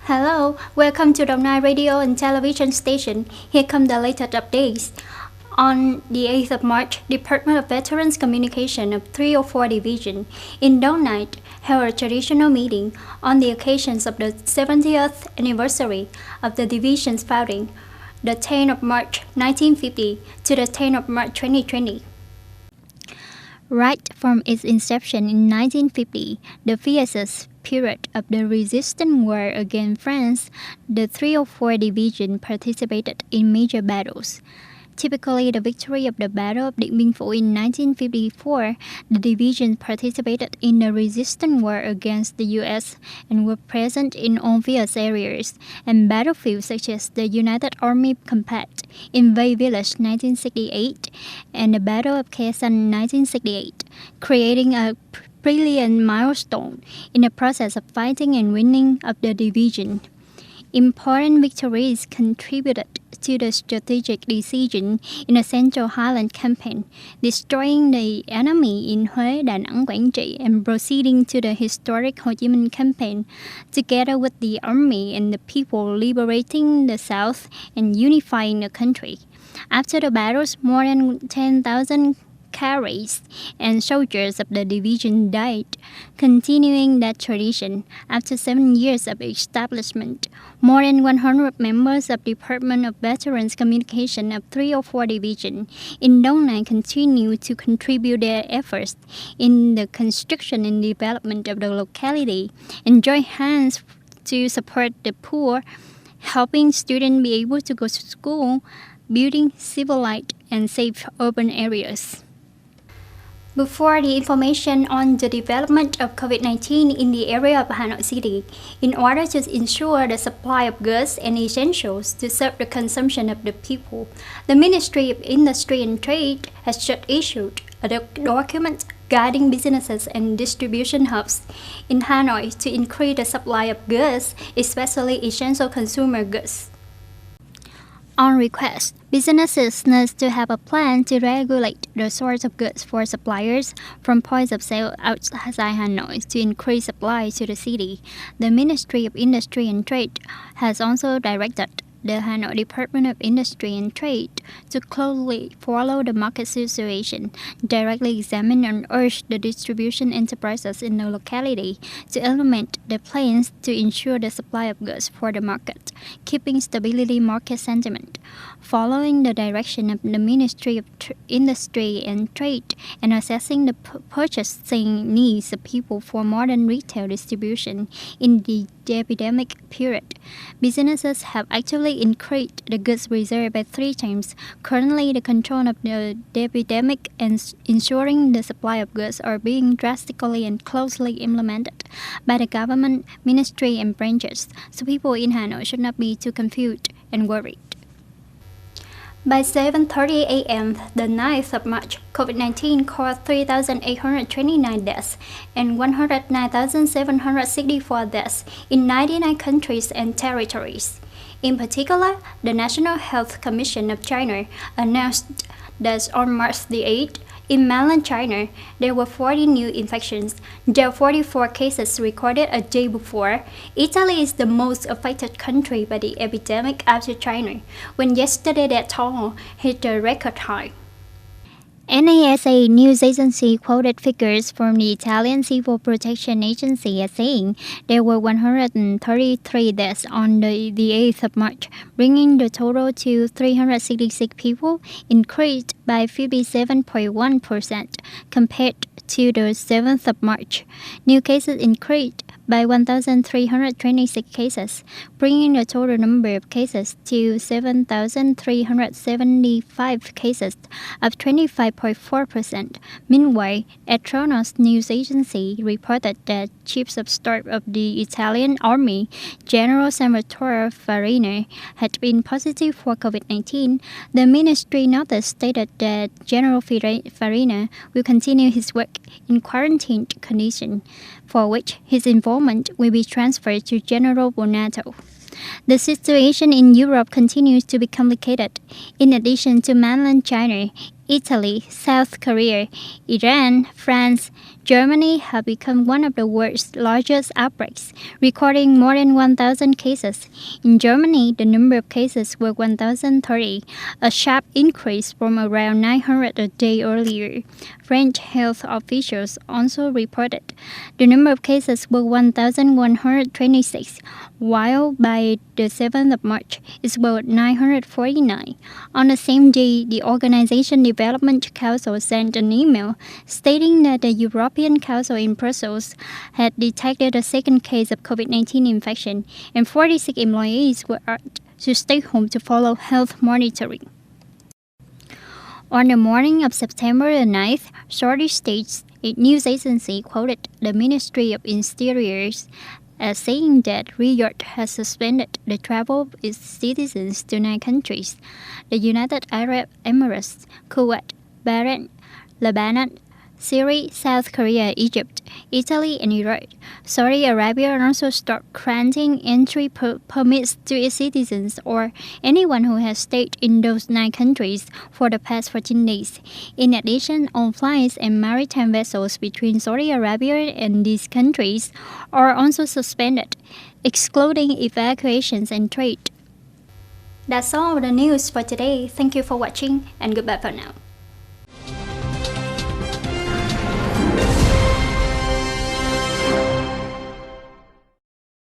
Hello, welcome to Đồng Nai Radio and Television Station. Here come the latest updates. On the 8th of March, Department of Veterans Communication of 304 Division in Đồng Nai held a traditional meeting on the occasions of the 70th anniversary of the division's founding, the 10th of March 1950 to the 10th of March 2020. Right from its inception in 1950, the fiercest period of the resistance war against France, the 304 Division participated in major battles. Typically, the victory of the Battle of Điện Biên Phủ in 1954, the division participated in the resistance war against the U.S. and were present in obvious areas and battlefields such as the United Army Compact in Vay Village 1968 and the Battle of Khe Sanh 1968, creating a brilliant milestone in the process of fighting and winning of the division. Important victories contributed to the strategic decision in the Central Highland Campaign, destroying the enemy in Huế, Đà Nẵng, Quảng Trị, and proceeding to the historic Ho Chi Minh Campaign, together with the army and the people liberating the South and unifying the country. After the battles, more than 10,000 cadets and soldiers of the division died, continuing that tradition. After 7 years of establishment, more than 100 members of Department of Veterans Communication of 304 Division in Đồng Nai continue to contribute their efforts in the construction and development of the locality and join hands to support the poor, helping students be able to go to school, building civilized and safe urban areas. Before the information on the development of COVID-19 in the area of Hanoi City, in order to ensure the supply of goods and essentials to serve the consumption of the people, the Ministry of Industry and Trade has just issued a document guiding businesses and distribution hubs in Hanoi to increase the supply of goods, especially essential consumer goods. On request, businesses need to have a plan to regulate the source of goods for suppliers from points of sale outside Hanoi to increase supply to the city. The Ministry of Industry and Trade has also directed the Hanoi Department of Industry and Trade to closely follow the market situation, directly examine and urge the distribution enterprises in the locality to implement the plans to ensure the supply of goods for the market, keeping stability market sentiment. Following the direction of the Ministry of Industry and Trade and assessing the purchasing needs of people for modern retail distribution in the epidemic period, businesses have actually increased the goods reserve by 3 times. Currently, the control of the epidemic and ensuring the supply of goods are being drastically and closely implemented by the government, ministry, and branches, so people in Hanoi should not be too confused and worried. By 7:30 a.m., the 9th of March, COVID-19 caused 3,829 deaths and 109,764 deaths in 99 countries and territories. In particular, the National Health Commission of China announced that on March the 8th, in mainland China, there were 40 new infections. There are 44 cases recorded a day before. Italy is the most affected country by the epidemic after China, when yesterday that toll hit a record high. NASA news agency quoted figures from the Italian Civil Protection Agency as saying there were 133 deaths on the 8th of March, bringing the total to 366 people, increased by 57.1% compared to the 7th of March. New cases increased by 1,326 cases, bringing the total number of cases to 7,375 cases, up 25.4%. Meanwhile, Atronos news agency reported that Chief of Staff of the Italian Army, General Salvatore Farina, had been positive for COVID-19. The ministry notice stated that General Farina will continue his work in quarantined condition, for which his involvement will be transferred to General Bonato. The situation in Europe continues to be complicated. In addition to mainland China, Italy, South Korea, Iran, France, Germany have become one of the world's largest outbreaks, recording more than 1,000 cases. In Germany, the number of cases were 1,030, a sharp increase from around 900 a day earlier. French health officials also reported the number of cases were 1,126, while by the 7th of March it was 949. On the same day, the Organization Development Council sent an email stating that the European Council in Brussels had detected a second case of COVID-19 infection, and 46 employees were urged to stay home to follow health monitoring. On the morning of September 9th, Saudi States, a news agency, quoted the Ministry of Interiors as saying that Riyadh has suspended the travel of its citizens to 9 countries: the United Arab Emirates, Kuwait, Bahrain, Lebanon, Syria, South Korea, Egypt, Italy, and Iraq. Saudi Arabia also stopped granting entry permits to its citizens or anyone who has stayed in those 9 countries for the past 14 days. In addition, all flights and maritime vessels between Saudi Arabia and these countries are also suspended, excluding evacuations and trade. That's all the news for today. Thank you for watching and goodbye for now.